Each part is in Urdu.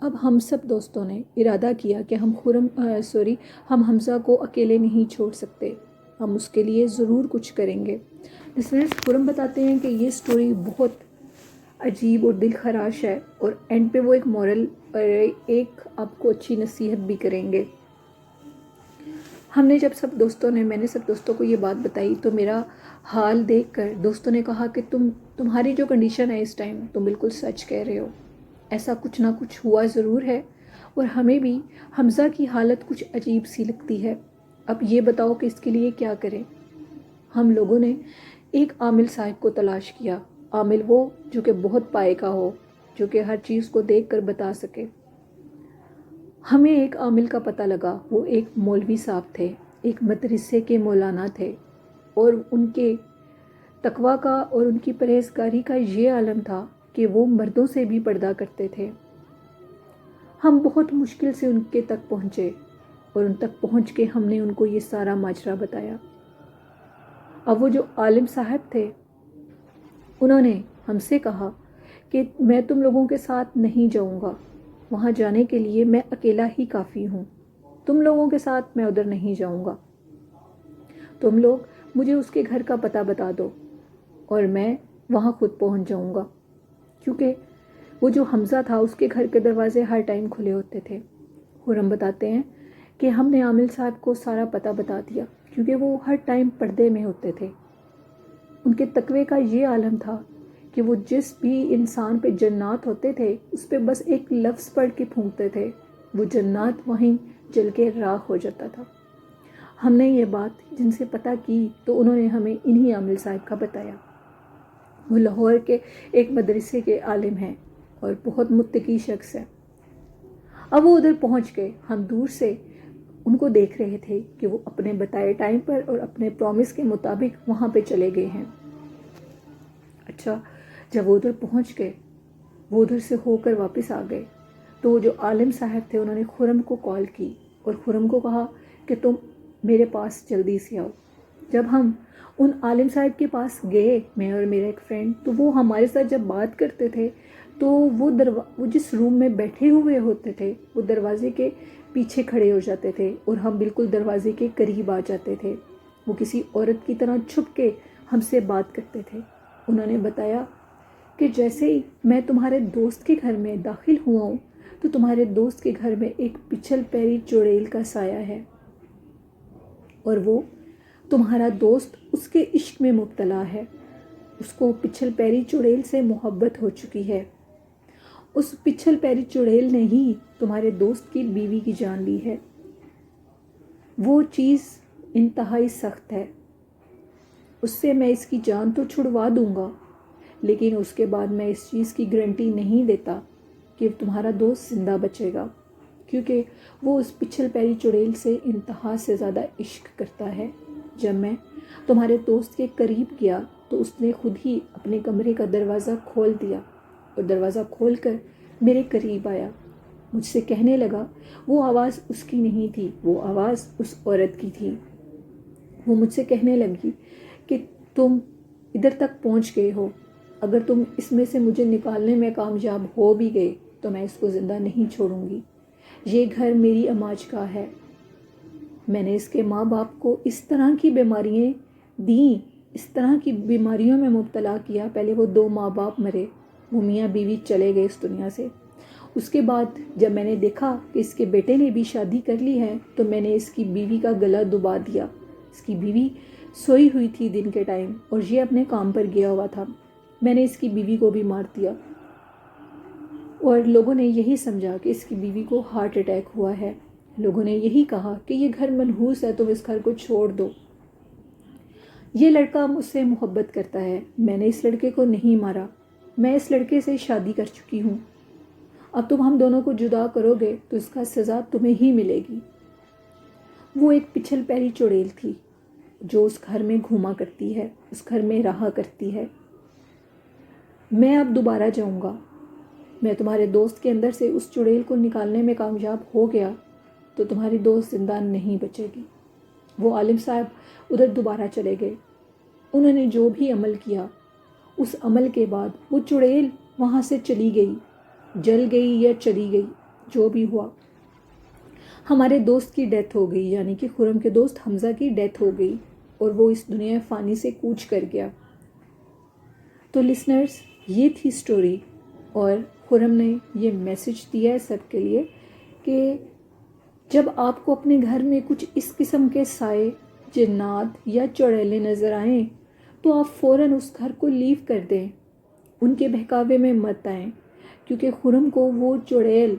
اب ہم سب دوستوں نے ارادہ کیا کہ ہم حمزہ کو اکیلے نہیں چھوڑ سکتے، ہم اس کے لیے ضرور کچھ کریں گے۔ لسنرز، خرم بتاتے ہیں کہ یہ سٹوری بہت عجیب اور دل خراش ہے، اور اینڈ پہ وہ ایک مورل اور ایک آپ کو اچھی نصیحت بھی کریں گے۔ میں نے سب دوستوں کو یہ بات بتائی تو میرا حال دیکھ کر دوستوں نے کہا کہ تمہاری جو کنڈیشن ہے اس ٹائم، تم بالکل سچ کہہ رہے ہو، ایسا کچھ نہ کچھ ہوا ضرور ہے، اور ہمیں بھی حمزہ کی حالت کچھ عجیب سی لگتی ہے۔ اب یہ بتاؤ کہ اس کے لیے کیا کریں؟ ہم لوگوں نے ایک عامل صاحب کو تلاش کیا، عامل وہ جو کہ بہت پائے کا ہو، جو کہ ہر چیز کو دیکھ کر بتا سکے۔ ہمیں ایک عامل کا پتہ لگا، وہ ایک مولوی صاحب تھے، ایک مدرسے کے مولانا تھے، اور ان کے تقویٰ کا اور ان کی پرہیزگاری کا یہ عالم تھا کہ وہ مردوں سے بھی پردہ کرتے تھے۔ ہم بہت مشکل سے ان کے تک پہنچے، اور ان تک پہنچ کے ہم نے ان کو یہ سارا ماجرا بتایا۔ اب وہ جو عالم صاحب تھے، انہوں نے ہم سے کہا کہ میں تم لوگوں کے ساتھ نہیں جاؤں گا، وہاں جانے کے لیے میں اکیلا ہی کافی ہوں، تم لوگوں کے ساتھ میں ادھر نہیں جاؤں گا، تم لوگ مجھے اس کے گھر کا پتہ بتا دو اور میں وہاں خود پہنچ جاؤں گا، کیونکہ وہ جو حمزہ تھا اس کے گھر کے دروازے ہر ٹائم کھلے ہوتے تھے۔ اور ہم بتاتے ہیں کہ ہم نے عامل صاحب کو سارا پتہ بتا دیا، کیونکہ وہ ہر ٹائم پردے میں ہوتے تھے۔ ان کے تقوی کا یہ عالم تھا کہ وہ جس بھی انسان پہ جنات ہوتے تھے اس پہ بس ایک لفظ پڑھ کے پھونکتے تھے، وہ جنات وہیں جل کے راکھ ہو جاتا تھا۔ ہم نے یہ بات جن سے پتہ کی تو انہوں نے ہمیں انہی عامل صاحب کا بتایا۔ وہ لاہور کے ایک مدرسے کے عالم ہیں اور بہت متقی شخص ہے۔ اب وہ ادھر پہنچ گئے، ہم دور سے ان کو دیکھ رہے تھے کہ وہ اپنے بتائے ٹائم پر اور اپنے پرومس کے مطابق وہاں پہ چلے گئے ہیں۔ اچھا، جب وہ ادھر پہنچ گئے، وہ ادھر سے ہو کر واپس آ گئے، تو جو عالم صاحب تھے انہوں نے خرم کو کال کی اور خرم کو کہا کہ تم میرے پاس جلدی سے آؤ۔ جب ہم ان عالم صاحب کے پاس گئے، میں اور میرا ایک فرینڈ، تو وہ ہمارے ساتھ جب بات کرتے تھے تو وہ جس روم میں بیٹھے ہوئے ہوتے تھے وہ دروازے کے پیچھے کھڑے ہو جاتے تھے اور ہم بالکل دروازے کے قریب آ جاتے تھے۔ وہ کسی عورت کی طرح چھپ کے ہم سے بات کرتے تھے۔ انہوں نے بتایا کہ جیسے ہی میں تمہارے دوست کے گھر میں داخل ہوا ہوں تو تمہارے دوست کے گھر میں ایک پچھل پیری چڑیل کا سایہ ہے، اور وہ تمہارا دوست اس کے عشق میں مبتلا ہے، اس کو پچھل پیری چڑیل سے محبت ہو چکی ہے۔ اس پچھل پیری چڑیل نے ہی تمہارے دوست کی بیوی کی جان لی ہے۔ وہ چیز انتہائی سخت ہے، اس سے میں اس کی جان تو چھڑوا دوں گا، لیکن اس کے بعد میں اس چیز کی گارنٹی نہیں دیتا کہ تمہارا دوست زندہ بچے گا، کیونکہ وہ اس پچھل پیری چڑیل سے انتہا سے زیادہ عشق کرتا ہے۔ جب میں تمہارے دوست کے قریب گیا تو اس نے خود ہی اپنے کمرے کا دروازہ کھول دیا اور دروازہ کھول کر میرے قریب آیا، مجھ سے کہنے لگا، وہ آواز اس کی نہیں تھی، وہ آواز اس عورت کی تھی۔ وہ مجھ سے کہنے لگی کہ تم ادھر تک پہنچ گئے ہو، اگر تم اس میں سے مجھے نکالنے میں کامیاب ہو بھی گئے تو میں اس کو زندہ نہیں چھوڑوں گی، یہ گھر میری اماج کا ہے، میں نے اس کے ماں باپ کو اس طرح کی بیماریاں دیں، اس طرح کی بیماریوں میں مبتلا کیا، پہلے وہ 2 ماں باپ مرے، وہ میاں بیوی چلے گئے اس دنیا سے، اس کے بعد جب میں نے دیکھا کہ اس کے بیٹے نے بھی شادی کر لی ہے تو میں نے اس کی بیوی کا گلا دبا دیا۔ اس کی بیوی سوئی ہوئی تھی دن کے ٹائم اور یہ اپنے کام پر گیا ہوا تھا، میں نے اس کی بیوی کو بھی مار دیا، اور لوگوں نے یہی سمجھا کہ اس کی بیوی کو ہارٹ اٹیک ہوا ہے۔ لوگوں نے یہی کہا کہ یہ گھر منحوس ہے، تم اس گھر کو چھوڑ دو۔ یہ لڑکا مجھ سے محبت کرتا ہے، میں نے اس لڑکے کو نہیں مارا، میں اس لڑکے سے شادی کر چکی ہوں، اب تم ہم دونوں کو جدا کرو گے تو اس کا سزا تمہیں ہی ملے گی۔ وہ ایک پچھل پیری چڑیل تھی جو اس گھر میں گھوما کرتی ہے، اس گھر میں رہا کرتی ہے۔ میں اب دوبارہ جاؤں گا، میں تمہارے دوست کے اندر سے اس چڑیل کو نکالنے میں کامیاب ہو گیا تو تمہاری دوست زندہ نہیں بچے گی۔ وہ عالم صاحب ادھر دوبارہ چلے گئے، انہوں نے جو بھی عمل کیا، اس عمل کے بعد وہ چڑیل وہاں سے چلی گئی، جل گئی یا چلی گئی، جو بھی ہوا، ہمارے دوست کی ڈیتھ ہو گئی، یعنی کہ خرم کے دوست حمزہ کی ڈیتھ ہو گئی اور وہ اس دنیا فانی سے کوچ کر گیا۔ تو لسنرز، یہ تھی سٹوری، اور خرم نے یہ میسج دیا ہے سب کے لیے کہ جب آپ کو اپنے گھر میں کچھ اس قسم کے سائے، جنات یا چڑیلے نظر آئیں تو آپ فوراً اس گھر کو لیو کر دیں، ان کے بہکاوے میں مت آئیں، کیونکہ خرم کو وہ چڑیل،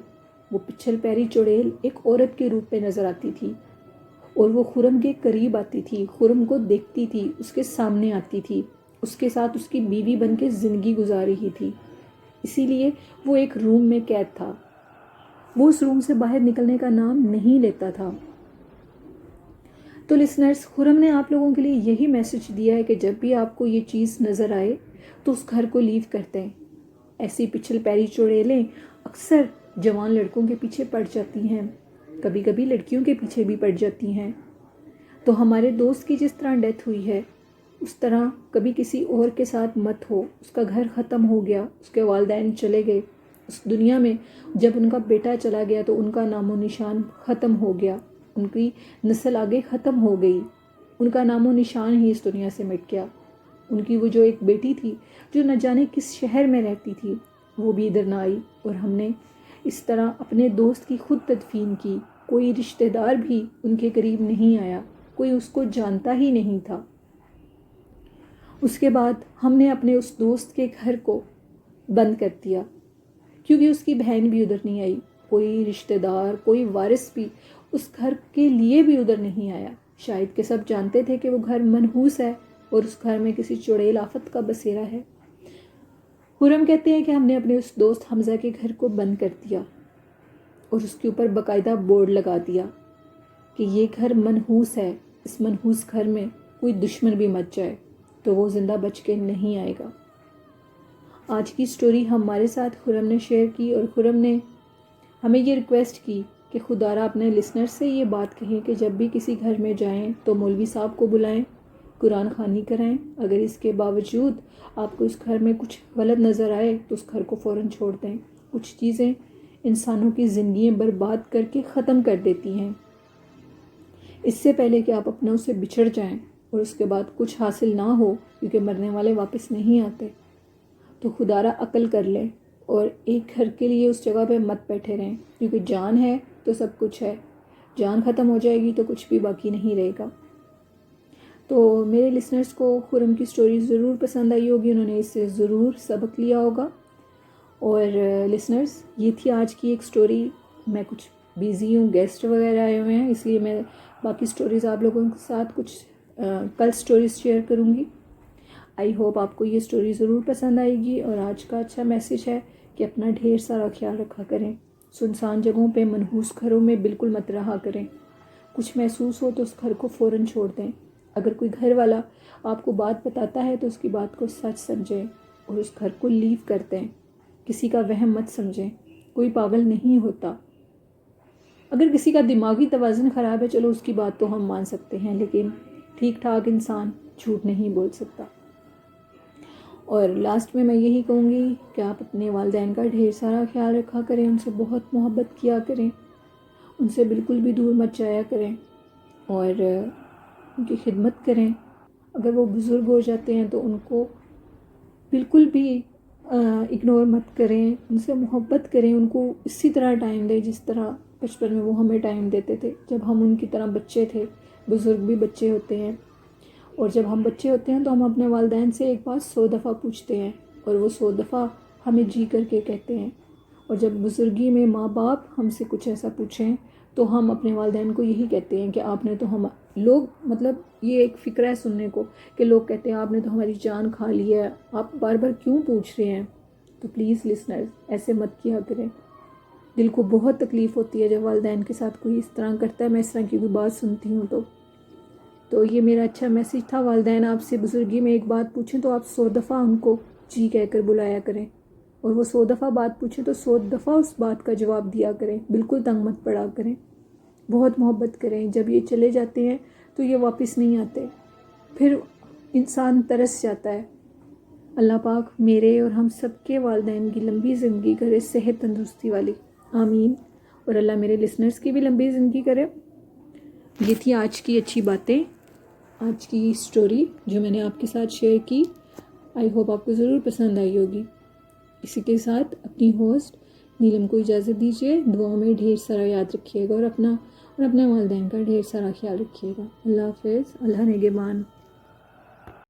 وہ پچھل پیری چڑیل ایک عورت کے روپ میں نظر آتی تھی، اور وہ خرم کے قریب آتی تھی، خرم کو دیکھتی تھی، اس کے سامنے آتی تھی، اس کے ساتھ اس کی بیوی بن کے زندگی گزار رہی تھی۔ اسی لیے وہ ایک روم میں قید تھا، وہ اس روم سے باہر نکلنے کا نام نہیں لیتا تھا۔ تو لسنرز، خرم نے آپ لوگوں کے لیے یہی میسج دیا ہے کہ جب بھی آپ کو یہ چیز نظر آئے تو اس گھر کو لیو کرتے ہیں۔ ایسی پچھل پیری چڑیلیں اکثر جوان لڑکوں کے پیچھے پڑ جاتی ہیں، کبھی کبھی لڑکیوں کے پیچھے بھی پڑ جاتی ہیں۔ تو ہمارے دوست کی جس طرح ڈیتھ ہوئی ہے، اس طرح کبھی کسی اور کے ساتھ مت ہو۔ اس کا گھر ختم ہو گیا، اس کے والدین چلے گئے اس دنیا میں، جب ان کا بیٹا چلا گیا تو ان کا نام و نشان ختم ہو گیا، ان کی نسل آگے ختم ہو گئی، ان کا نام و نشان ہی اس دنیا سے مٹ گیا۔ ان کی وہ جو ایک بیٹی تھی جو نہ جانے کس شہر میں رہتی تھی، وہ بھی ادھر نہ آئی، اور ہم نے اس طرح اپنے دوست کی خود تدفین کی۔ کوئی رشتہ دار بھی ان کے قریب نہیں آیا، کوئی اس کو جانتا ہی نہیں تھا۔ اس کے بعد ہم نے اپنے اس دوست کے گھر کو بند کر دیا، کیونکہ اس کی بہن بھی ادھر نہیں آئی، کوئی رشتہ دار، کوئی وارث بھی اس گھر کے لیے بھی ادھر نہیں آیا۔ شاید کہ سب جانتے تھے کہ وہ گھر منحوس ہے اور اس گھر میں کسی چڑیل آفت کا بسیرا ہے۔ خرم کہتے ہیں کہ ہم نے اپنے اس دوست حمزہ کے گھر کو بند کر دیا اور اس کے اوپر باقاعدہ بورڈ لگا دیا کہ یہ گھر منحوس ہے، اس منحوس گھر میں کوئی دشمن بھی مچ جائے تو وہ زندہ بچ کے نہیں آئے گا۔ آج کی سٹوری ہمارے ساتھ خرم نے شیئر کی، اور خرم نے ہمیں یہ ریکویسٹ کی کہ خدا را اپنے لسنر سے یہ بات کہیں کہ جب بھی کسی گھر میں جائیں تو مولوی صاحب کو بلائیں، قرآن خوانی کرائیں۔ اگر اس کے باوجود آپ کو اس گھر میں کچھ غلط نظر آئے تو اس گھر کو فوراً چھوڑ دیں۔ کچھ چیزیں انسانوں کی زندگیاں برباد کر کے ختم کر دیتی ہیں، اس سے پہلے کہ آپ اپنوں سے بچھڑ جائیں اور اس کے بعد کچھ حاصل نہ ہو، کیونکہ مرنے والے واپس نہیں آتے۔ تو خدا را عقل کر لیں اور ایک گھر کے لیے اس جگہ پہ مت بیٹھے رہیں، کیونکہ جان ہے تو سب کچھ ہے، جان ختم ہو جائے گی تو کچھ بھی باقی نہیں رہے گا۔ تو میرے لسنرز کو خرم کی سٹوری ضرور پسند آئی ہوگی، انہوں نے اس سے ضرور سبق لیا ہوگا۔ اور لسنرز، یہ تھی آج کی ایک سٹوری۔ میں کچھ بیزی ہوں، گیسٹ وغیرہ آئے ہوئے ہیں، اس لیے میں باقی سٹوریز آپ لوگوں کے ساتھ کچھ کل سٹوریز شیئر کروں گی۔ آئی ہوپ آپ کو یہ سٹوری ضرور پسند آئے گی، اور آج کا اچھا میسج ہے کہ اپنا ڈھیر سارا خیال رکھا کریں، سنسان جگہوں پہ، منحوس گھروں میں بالکل مت رہا کریں۔ کچھ محسوس ہو تو اس گھر کو فوراً چھوڑ دیں۔ اگر کوئی گھر والا آپ کو بات بتاتا ہے تو اس کی بات کو سچ سمجھیں اور اس گھر کو لیو کر دیں۔ کسی کا وہم مت سمجھیں، کوئی پاگل نہیں ہوتا۔ اگر کسی کا دماغی توازن خراب ہے، چلو اس کی بات تو ہم مان سکتے ہیں، لیکن ٹھیک ٹھاک انسان جھوٹ نہیں بول سکتا۔ اور لاسٹ میں یہی کہوں گی کہ آپ اپنے والدین کا ڈھیر سارا خیال رکھا کریں، ان سے بہت محبت کیا کریں، ان سے بالکل بھی دور مت جایا کریں، اور ان کی خدمت کریں۔ اگر وہ بزرگ ہو جاتے ہیں تو ان کو بالکل بھی اگنور مت کریں، ان سے محبت کریں، ان کو اسی طرح ٹائم دیں جس طرح بچپن میں وہ ہمیں ٹائم دیتے تھے، جب ہم ان کی طرح بچے تھے۔ بزرگ بھی بچے ہوتے ہیں، اور جب ہم بچے ہوتے ہیں تو ہم اپنے والدین سے ایک بات 100 دفعہ پوچھتے ہیں، اور وہ 100 دفعہ ہمیں جی کر کے کہتے ہیں۔ اور جب بزرگی میں ماں باپ ہم سے کچھ ایسا پوچھیں تو ہم اپنے والدین کو یہی کہتے ہیں کہ آپ نے تو لوگ مطلب یہ ایک فکر ہے سننے کو کہ لوگ کہتے ہیں آپ نے تو ہماری جان کھا لی ہے، آپ بار بار کیوں پوچھ رہے ہیں؟ تو پلیز لسنرز، ایسے مت کیا کریں۔ دل کو بہت تکلیف ہوتی ہے جب والدین کے ساتھ کوئی اس طرح کرتا ہے۔ میں اس طرح کی کوئی بات سنتی ہوں تو یہ میرا اچھا میسج تھا۔ والدین آپ سے بزرگی میں ایک بات پوچھیں تو آپ 100 دفعہ ان کو جی کہہ کر بلایا کریں، اور وہ 100 دفعہ بات پوچھیں تو 100 دفعہ اس بات کا جواب دیا کریں، بالکل تنگ مت پڑا کریں، بہت محبت کریں۔ جب یہ چلے جاتے ہیں تو یہ واپس نہیں آتے، پھر انسان ترس جاتا ہے۔ اللہ پاک میرے اور ہم سب کے والدین کی لمبی زندگی کرے، صحت تندرستی والی، آمین۔ اور اللہ میرے لسنرز کی بھی لمبی زندگی کرے. یہ تھی آج کی اچھی باتیں، آج کی اسٹوری جو میں نے آپ کے ساتھ شیئر کی. آئی ہوپ آپ کو ضرور پسند آئی ہوگی. اسی کے ساتھ اپنی ہوسٹ نیلم کو اجازت دیجیے. دعاؤں میں ڈھیر سارا یاد رکھیے گا اور اپنے والدین کا ڈھیر سارا خیال رکھیے گا. اللہ حافظ. اللہ نگہبان.